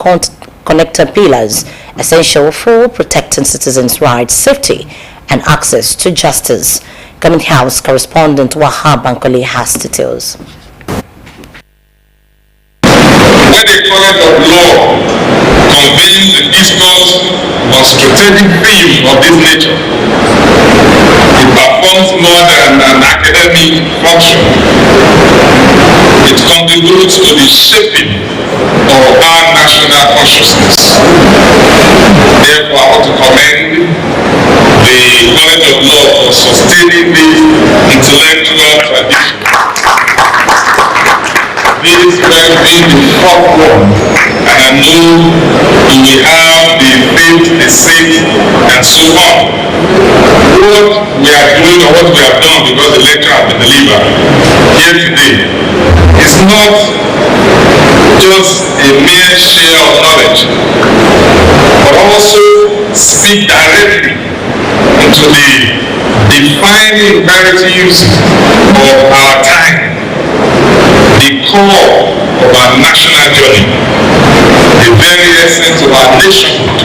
connector pillars essential for protecting citizens' rights, safety, and access to justice. Government House correspondent Wahab Bankole has details. When a current of law convenes the discourse on strategic themes of this nature, it performs more than an academic function. It contributes to the shaping of our national consciousness. Therefore, I want to commend the College of Law for sustaining this intellectual tradition. This will be the fourth one, and I know we will have the fifth, the sixth, and so on. What we are doing or what we have done, because the lecture has been delivered here today, is not just a mere share of knowledge, but also speak directly into the defining imperatives of our time, the core of our national journey, the very essence of our nationhood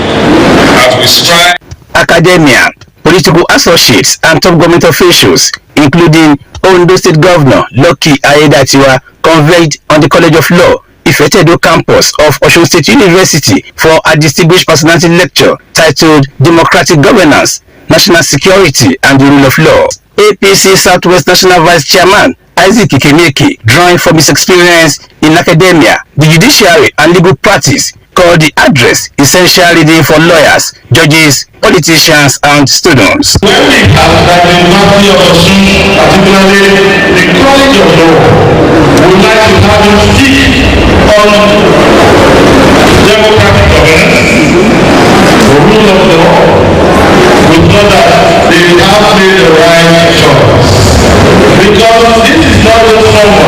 as we strive. Academia, political associates and top government officials, including Ondo State Governor Lucky Ayedatiwa, conveyed on the College of Law, Ifetedo campus of Osun State University for a distinguished personality lecture titled Democratic Governance, National Security and the Rule of Law. APC Southwest National Vice Chairman Isaac Ikemeke, drawing from his experience in academia, the judiciary and legal practice, called the address essential reading for lawyers, judges, politicians and students. When we have the University of Osun, particularly the College of Law, would like to have you speak on democratic governance, the rule of law. We know that they have made the right choice. Because this is not just someone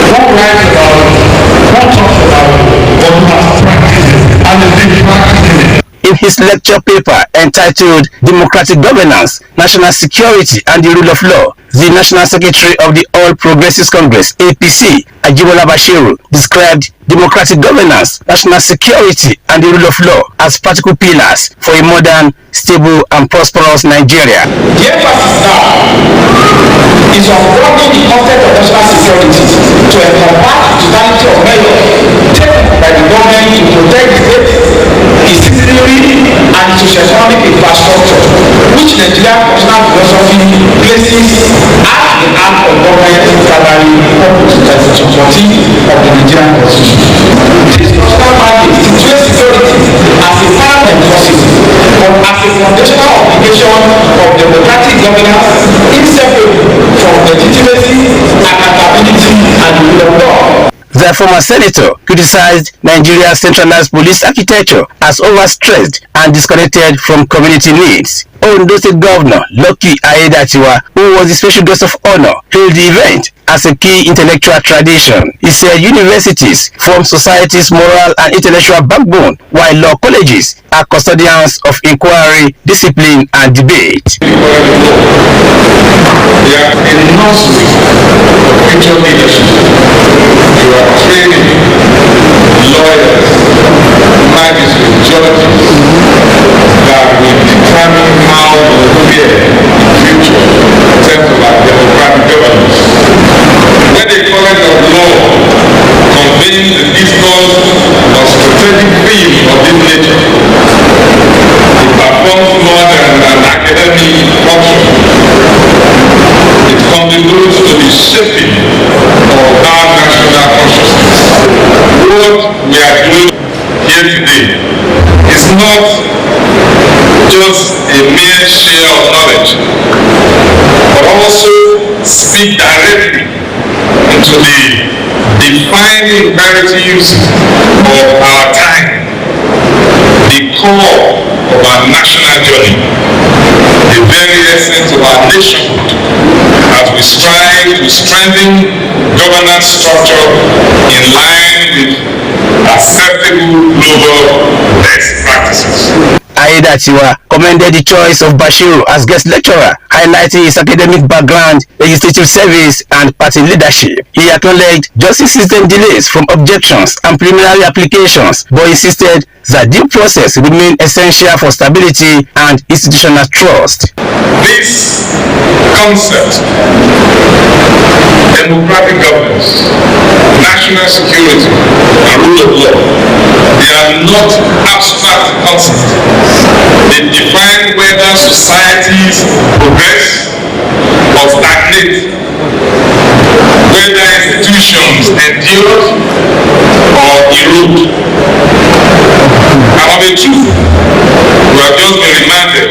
who writes about it, who talks about it, but who has practiced it and is been practicing it. In his lecture paper entitled Democratic Governance, National Security and the Rule of Law, the National Secretary of the All Progressives Congress, APC, Ajibola Bashiru, described democratic governance, national security and the rule of law as practical pillars for a modern, stable and prosperous Nigeria. The emphasis now is on broadening the concept of national security to encompass the totality of measures taken by the government to protect the state, its citizenry and its socio-economic infrastructure, which Nigerian constitutional philosophy places as the arm of government primary purpose, section 14 of the Nigerian Constitution. This constitutional mandate situates security as a paramount necessity, but as a foundational obligation of democratic governance, inseparable from legitimacy, accountability, and the rule of law. The former senator criticized Nigeria's centralized police architecture as overstressed and disconnected from community needs. Ondo State Governor Lucky Ayedatiwa, who was the special guest of honor, hailed the event as a key intellectual tradition. He said universities form society's moral and intellectual backbone, while law colleges are custodians of inquiry, discipline, and debate. They are a nursery of future leadership. You are training lawyers, magistrates, judges that will determine how we fare in the future in terms of our democratic governance. When the College of Law convenes the discourse on strategic themes of this nature, it performs more than an academic function. It contributes to the shaping of our national consciousness. What we are doing here today is not just a mere share of knowledge, but also speak directly into the defining imperatives of our time, the core of our national journey, the very essence of our nationhood, as we strive to strengthen governance structure in line with acceptable global best practices. Ayedatiwa commended the choice of Bashiru as guest lecturer, highlighting his academic background, legislative service, and party leadership. He acknowledged justice system delays from objections and preliminary applications, but insisted that due process remain essential for stability and institutional trust. This concept, democratic governance, national security, and rule of law, they are not abstract concepts. They define whether societies progress or stagnate, whether institutions endure or erode. And of a truth, we have just been reminded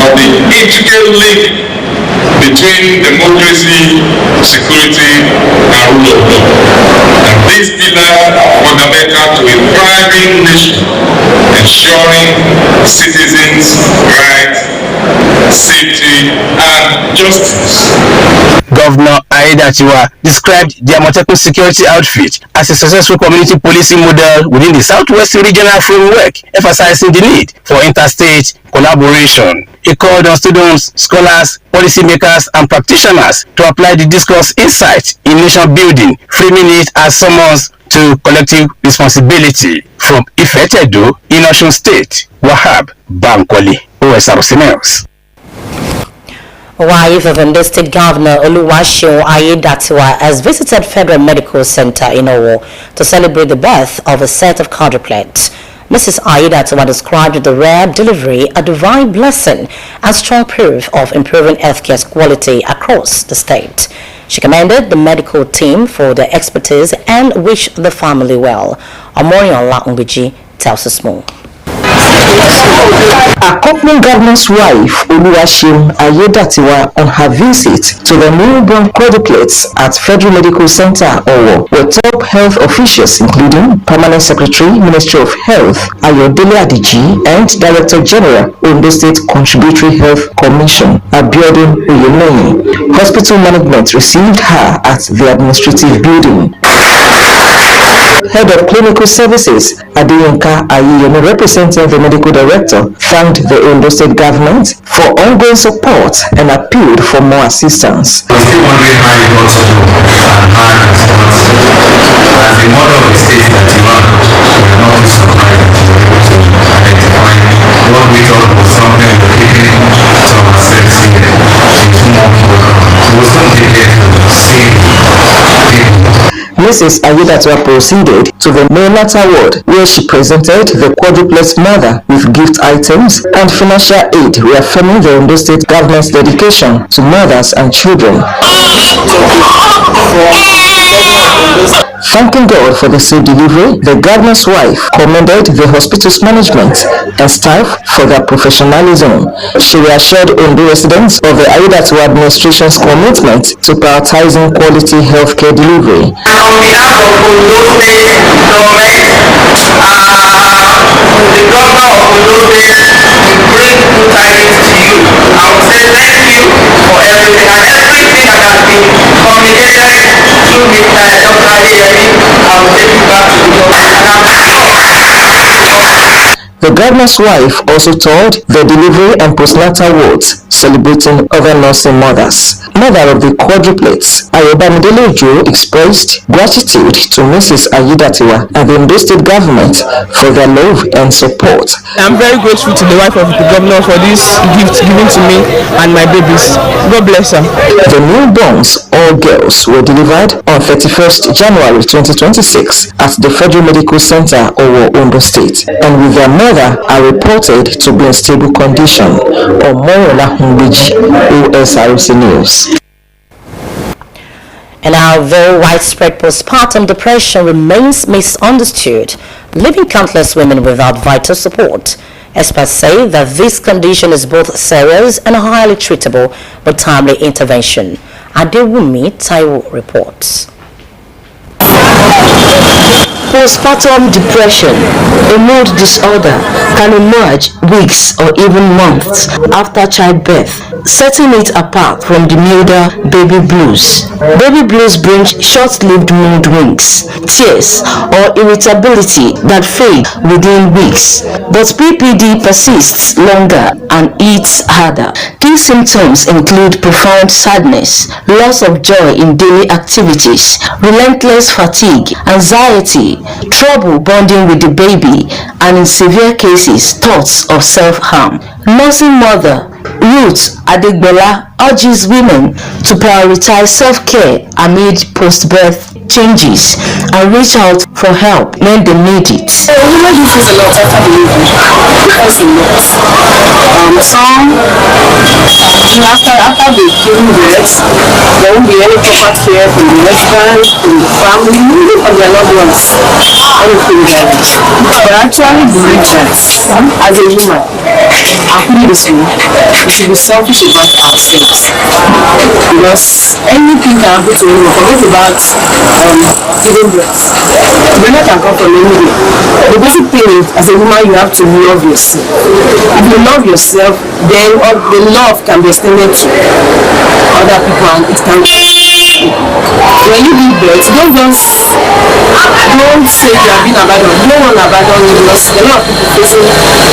of the intricate link between democracy, security, and rule of law. And these pillars are fundamental to a thriving nation, ensuring citizens' rights, safety, and justice. Governor Aiyedatiwa described the Amotekun security outfit as a successful community policing model within the Southwest regional framework, emphasizing the need for interstate collaboration. He called on students, scholars, policymakers, and practitioners to apply the discourse insight in nation building, framing it as summons to collective responsibility. From Ifetedo in Osun State, Wahab Bankole, Osrc News. Wife of Ondo State Governor Oluwaseun Aiyedatiwa has visited Federal Medical Center in Owo to celebrate the birth of a set of quadruplets. Mrs. Aiyedatiwa described the rare delivery a divine blessing and strong proof of improving healthcare quality across the state. She commended the medical team for their expertise and wished the family well. Omoriola Umbiji tells us more. Accompanying Governor's wife, Oluwaseun Aiyedatiwa, on her visit to the newborn quadruplets at Federal Medical Center, Owo, were top health officials including Permanent Secretary, Ministry of Health, Ayodele Adiji, and Director General, Ondo State Contributory Health Commission, Abiodun Oyemei. Hospital management received her at the administrative building. Head of Clinical Services, Adeyinka Ayiyemi, representing the Medical Director, thanked the Ondo State government for ongoing support and appealed for more assistance. We're still wondering how you got to and how you as the model of the state that you are, we're not too surprised that you were able to identify what we thought was something we're keeping to ourselves here. It's more important. We'll soon be here to see people. Mrs. Aiyedatiwa proceeded to the neonatal ward where she presented the quadruplet mother with gift items and financial aid, reaffirming the Ondo State government's dedication to mothers and children. Thanking God for the safe delivery, the governor's wife commended the hospital's management and staff for their professionalism. She reassured Ondo residents of the Aiyedatiwa administration's commitment to prioritizing quality healthcare delivery. On behalf of Ondo State government, the governor of Ondo State, we bring good tidings to you. I will say thank you for everything and everything that has been communicated through Mr. Dr. Adeyemi. I will take you back to the government. The governor's wife also toured the delivery and postnatal wards, celebrating other nursing mothers. Mother of the quadruplets, Ayobamidele Ojo, expressed gratitude to Mrs. Aiyedatiwa and the Ondo State government for their love and support. I'm very grateful to the wife of the governor for this gift given to me and my babies. God bless her. The newborns, all girls, were delivered on 31st January 2026 at the Federal Medical Center, Owo, Ondo State, and with their mother are reported to be in stable condition. Omoriola Umbiji, Osrc News. And our very widespread postpartum depression remains misunderstood, leaving countless women without vital support. Experts say that this condition is both serious and highly treatable with timely intervention. Adewumi Taiwo reports. Postpartum depression, a mood disorder can emerge weeks or even months after childbirth, setting it apart from the milder baby blues. Baby blues bring short-lived mood swings, tears, or irritability that fade within weeks, but PPD persists longer and hits harder. These symptoms include profound sadness, loss of joy in daily activities, relentless fatigue, anxiety, trouble bonding with the baby, and in severe cases, thoughts of self-harm. Nursing mother Ruth Adegbola urges women to prioritize self-care amid post-birth changes and reach out for help when they need it. Women do face a lot after delivery. Some after they've given birth, there won't be any proper care from the husband, from the family, even from their loved ones. Anything like that. But actually believe that as a woman, we should be selfish about ourselves. Because anything can happen to anyone. Forget about giving birth. Women can come from anywhere. The basic thing is, as a woman, you have to love yourself. If you love yourself, then the love can be extended to other people, and it can be. When you give birth, don't say you have been abandoned. No one abandoned you, because a lot of people facing,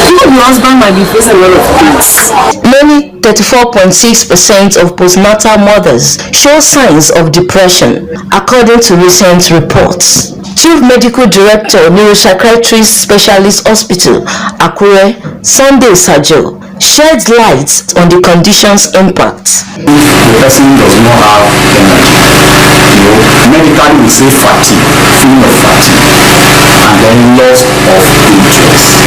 even your husband might be facing a lot of things. Many 34.6% of postnatal mothers show signs of depression, according to recent reports. Chief Medical Director, Neuropsychiatry Specialist Hospital, Akure, Sunday Sajo, sheds light on the condition's impact. If the person does not have energy, medically we say fatigue, feeling of fatigue, and then loss of interest.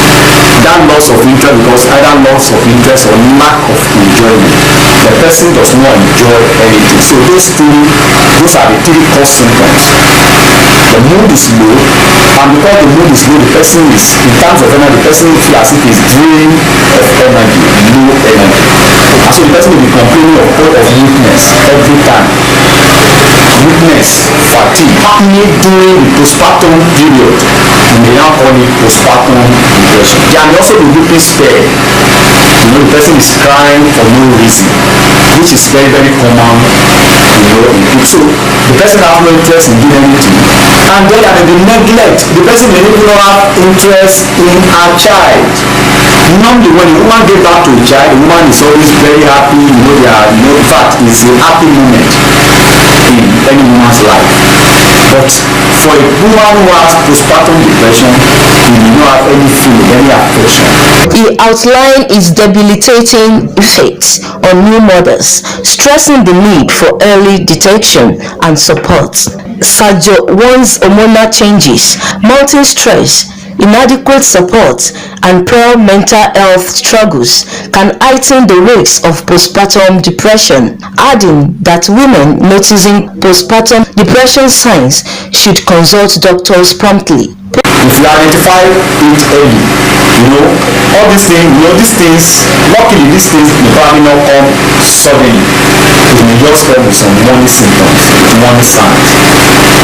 That loss of interest, because either loss of interest or lack of enjoyment, the person does not enjoy anything. So those are the three core symptoms. The mood is low, and because the mood is low, the person is, in terms of energy, the person feels as if he's drained of energy, low energy. And so the person will be complaining of weakness every time. Weakness, fatigue, happening during the postpartum period. We may now call it postpartum depression. There may also be weeping spell. The person is crying for no reason, which is very, very common, in people. So the person has no interest in doing anything. And then there may be neglect. The person may even not have interest in her child. Normally, when a woman gives back to a child, the woman is always very happy. In fact, it's a happy moment in any woman's life. But for a woman who has postpartum depression, he may not have any feeling, any affection. He outlined its debilitating effects on new mothers, stressing the need for early detection and support. Sajo warns hormonal changes, mounting stress, inadequate support, and poor mental health struggles can heighten the risks of postpartum depression, adding that women noticing postpartum depression signs should consult doctors promptly. If you identify it early, all these things, luckily these things may probably not come suddenly. It may just come with some warning symptoms, warning signs.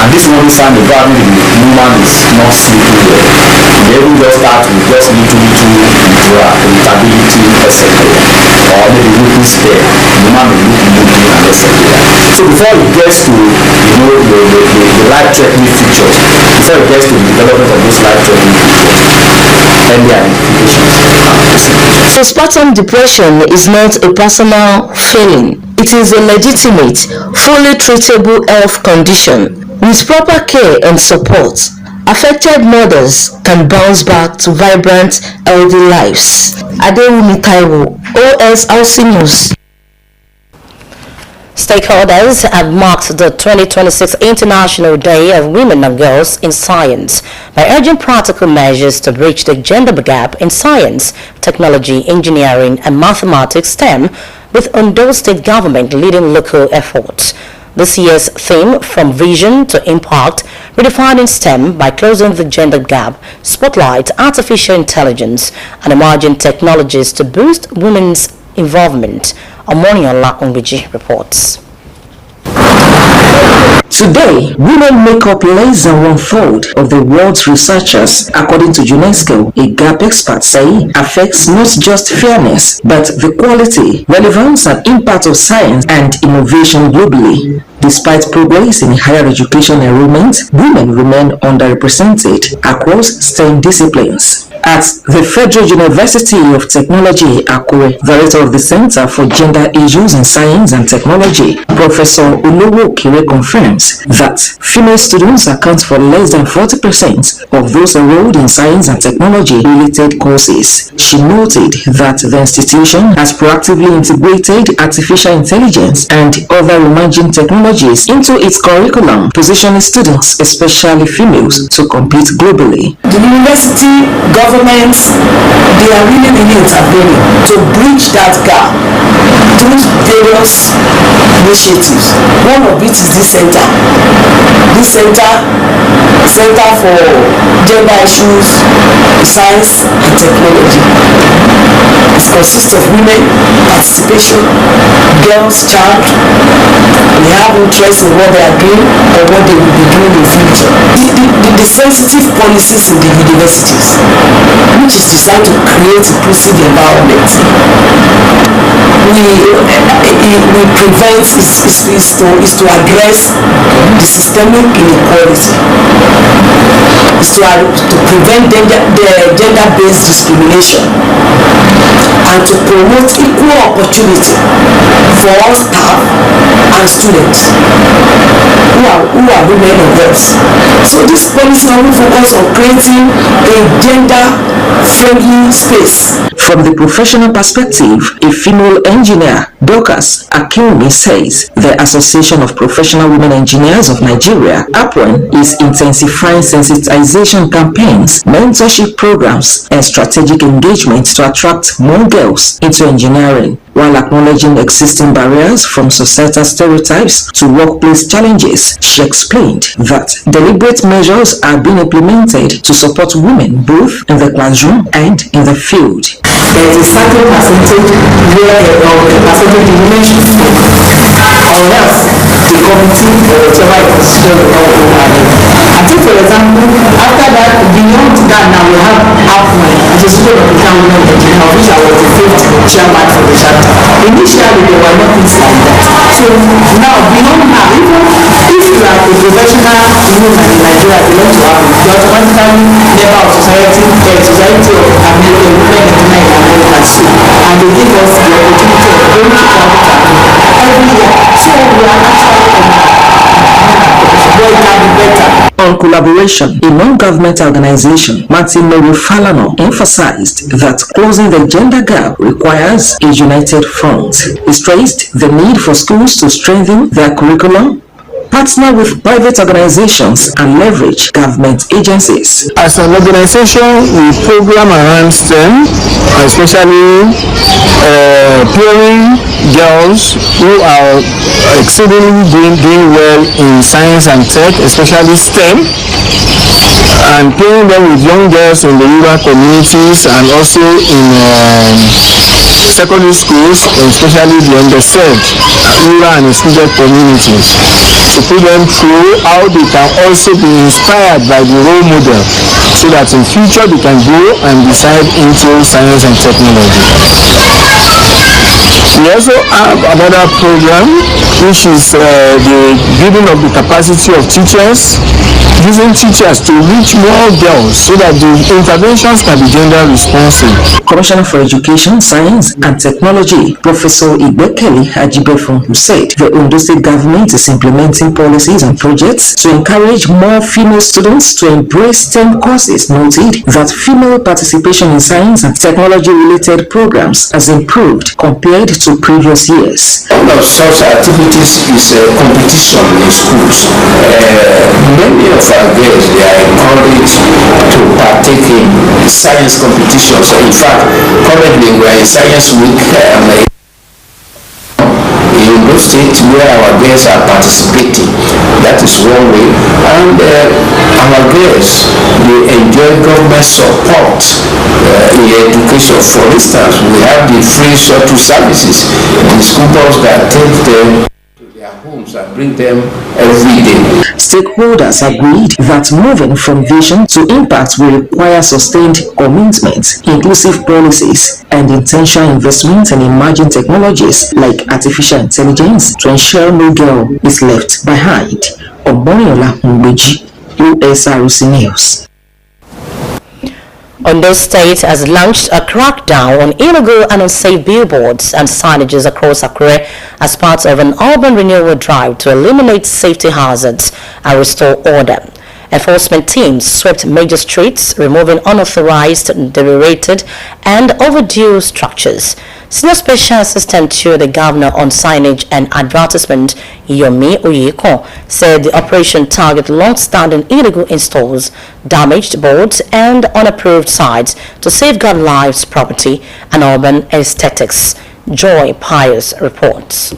And this warning sign may probably the woman is not sleeping well. They will just start with just little irritability, etc. Or maybe weeping spell. The woman may look moody and etc. So before it gets to the life-threatening features, before it gets to the development of those life-threatening features, early identification. Postpartum depression is not a personal failing. It is a legitimate, fully treatable health condition. With proper care and support, affected mothers can bounce back to vibrant, healthy lives. Adewumi Taiwo, Osrc News. Stakeholders have marked the 2026 International Day of Women and Girls in Science by urging practical measures to bridge the gender gap in science, technology, engineering, and mathematics STEM, with Ondo State Government leading local efforts. This year's theme, From Vision to Impact, redefining STEM by closing the gender gap, spotlight artificial intelligence and emerging technologies to boost women's involvement. Morning Ola Ongbeji reports. Today, women make up less than 1/3 of the world's researchers, according to UNESCO. A gap experts say affects not just fairness, but the quality, relevance, and impact of science and innovation globally. Despite progress in higher education enrollment, women remain underrepresented across STEM disciplines. At the Federal University of Technology, Akure, Director of the Center for Gender Issues in Science and Technology, Professor Olowo Kire confirms that female students account for less than 40% of those enrolled in science and technology-related courses. She noted that the institution has proactively integrated artificial intelligence and other emerging technologies into its curriculum, positioning students, especially females, to compete globally. The university governments, they are really intervening to bridge that gap through various initiatives. One of it is this center for gender issues, science and technology. It consists of women participation, girls, child. They have interest in what they are doing or what they will be doing in the future. The sensitive policies in the universities, which is designed to create a inclusive environment. We prevent is to address the systemic inequality. Is to prevent gender-based discrimination and to promote equal opportunity for all staff and students who are women or girls. So this policy will focus on creating a gender-friendly space. From the professional perspective, a female engineer, Dorcas Akinwumi, says the Association of Professional Women Engineers of Nigeria, APWEN, is intensifying sensitization campaigns, mentorship programs, and strategic engagement to attract more girls into engineering, while acknowledging existing barriers from societal stereotypes to workplace challenges. She explained that deliberate measures are being implemented to support women both in the classroom and in the field. There is a certain percentage where the percentage the women should speak, or else the committee or whatever it is I think, for example, after that, beyond that, now we have APWEN, which is School of Professional Women Engineers, of which I was the 5th chairman for the chapter. Initially, there were not things like that. So now, beyond now, even if you are a professional woman in Nigeria, belong to APWEN, you are automatically member of society of American women in America, and they give us the opportunity of going to travel every year. So we are actually on collaboration, a non-governmental organization, Martin Mary Falano, emphasized that closing the gender gap requires a united front. He stressed the need for schools to strengthen their curriculum, partner with private organizations, and leverage government agencies. As an organization, we program around STEM, especially pairing girls who are exceedingly doing well in science and tech, especially STEM, and pairing them with young girls in the rural communities and also in secondary schools, especially the underserved rural and excluded communities, to put them through how they can also be inspired by the role model, so that in future they can go and decide into science and technology. We also have another program, which is the building of the capacity of teachers, using teachers to reach more girls so that the interventions can be gender responsive. Commissioner for Education, Science and Technology, Professor Igbekele Ajibefun, who said the Ondo State government is implementing policies and projects to encourage more female students to embrace STEM courses, noted that female participation in science and technology-related programs has improved compared to previous years. One of such activities is competition in schools. Many of our girls, they are encouraged to partake in science competitions. In fact, currently we are in Science Week in Ondo State where our girls are participating. That is one way. And our girls, they enjoy government support in education. For instance, we have the free shuttle services, the school bus that take them to their homes and bring them every day. Stakeholders agreed that moving from vision to impact will require sustained commitment, inclusive policies, and intentional investment in emerging technologies like artificial intelligence to ensure no girl is left behind. Omoniola Mbeji, Osrc News. Ondo State has launched a crackdown on illegal and unsafe billboards and signages across Akure as part of an urban renewal drive to eliminate safety hazards and restore order. Enforcement teams swept major streets, removing unauthorized, deteriorated, and overdue structures. Senior Special Assistant to the Governor on Signage and Advertisement, Yomi Oyeko, said the operation targeted long-standing illegal installs, damaged boards, and unapproved sites to safeguard lives, property, and urban aesthetics. Joy Pius reports.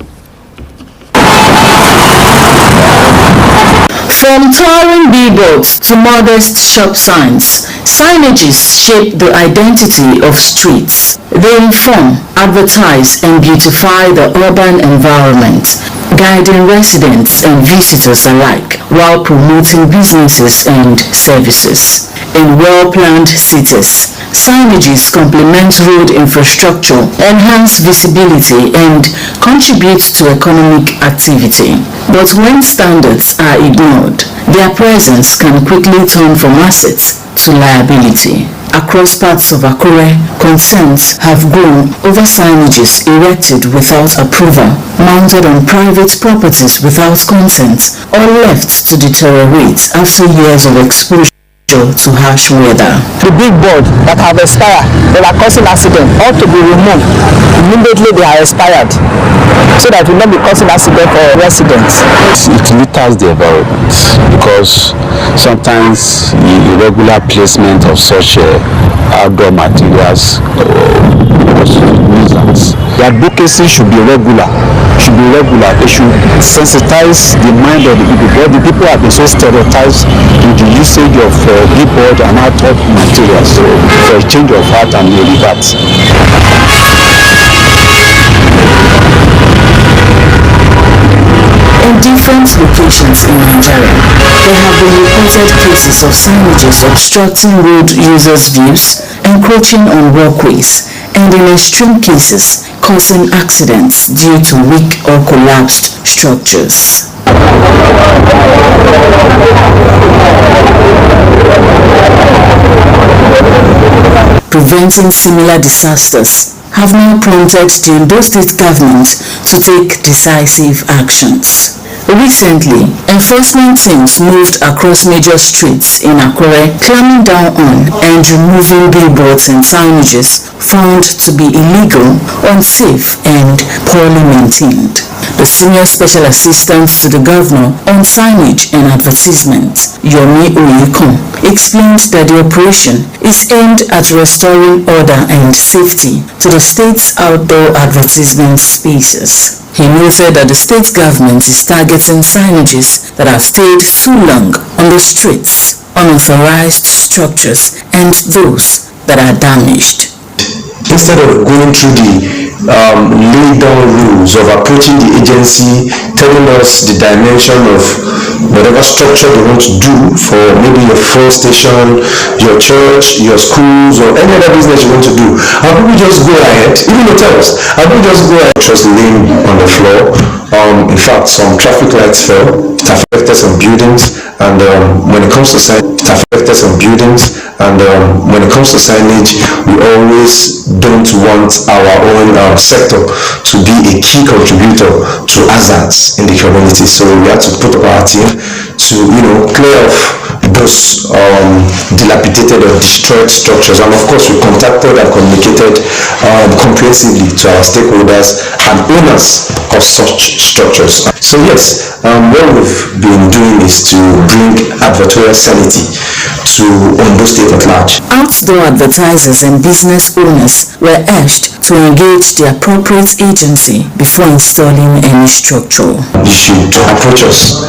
From towering billboards to modest shop signs, signages shape the identity of streets. They inform, advertise, and beautify the urban environment, guiding residents and visitors alike while promoting businesses and services. In well-planned cities, signages complement road infrastructure, enhance visibility, and contribute to economic activity. But when standards are ignored, their presence can quickly turn from assets to liability. Across parts of Akure, concerns have grown over signages erected without approval, mounted on private properties without consent, or left to deteriorate after years of exposure to harsh weather. The big board that have expired, that are causing accident, ought to be removed immediately they are expired, so that it will not be causing accident for residents. It litters the environment because sometimes the irregular placement of such outdoor materials nuisance. The advocacy should be regular. They should sensitize the mind of the people, because the people have been so stereotyped with the usage of billboard and outdoor materials. So for a change of heart and revert. In different locations in Nigeria, there have been reported cases of signages obstructing road users' views, encroaching on walkways, and in extreme cases, causing accidents due to weak or collapsed structures. Preventing similar disasters have now prompted the Ondo State government to take decisive actions. Recently, enforcement teams moved across major streets in Akure, clamping down on and removing billboards and signages found to be illegal, unsafe, and poorly maintained. The Senior Special Assistant to the Governor on Signage and Advertisement, Yomi Oyeko, explained that the operation is aimed at restoring order and safety to the state's outdoor advertisement spaces. He noted that the state government is targeting signages that have stayed too long on the streets, unauthorized structures, and those that are damaged. Instead of going through the laid down rules of approaching the agency, telling us the dimension of whatever structure they want to do for maybe your fuel station, your church, your schools, or any other business you want to do, how people just go ahead, even hotels, how people just go ahead, just laying on the floor. In fact, some traffic lights fell, it affected some buildings, and when it comes to signage, we always don't want our own sector to be a key contributor to hazards in the community. So we have to put up our team to, clear off those dilapidated or destroyed structures. And of course, we contacted and communicated comprehensively to our stakeholders and owners of such structures. So yes, what we've been doing is to bring advertorial sanity to Ondo State at large. Out Outdoor advertisers and business owners were urged to engage the appropriate agency before installing any structure. You should approach us.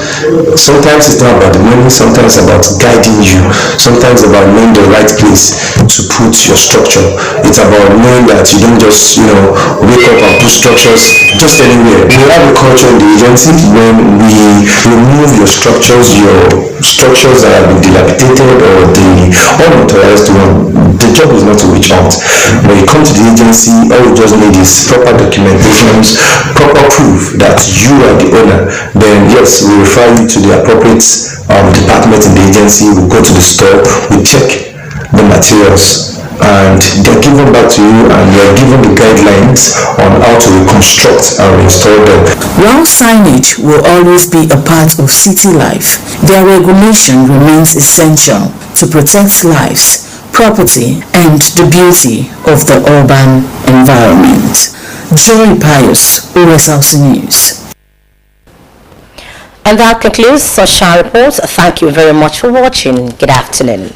Sometimes it's not about the money, sometimes about guiding you, sometimes about knowing the right place to put your structure. It's about knowing that you don't just, wake up and put structures just anywhere. We have a culture in the agency when we remove your structures that have been dilapidated or the unauthorized one, the job is not to reach out. When you come to the agency, all you just need is proper documentations, proper proof that you are the owner. Then yes, we refer you to the appropriate department in the agency. We go to the store, we check the materials, and they're given back to you, and you're given the guidelines on how to reconstruct and reinstall them. While signage will always be a part of city life, their regulation remains essential to protect lives, property, and the beauty of the urban environment. Joy Pius, Osrc News. And that concludes Social Reports. Thank you very much for watching. Good afternoon.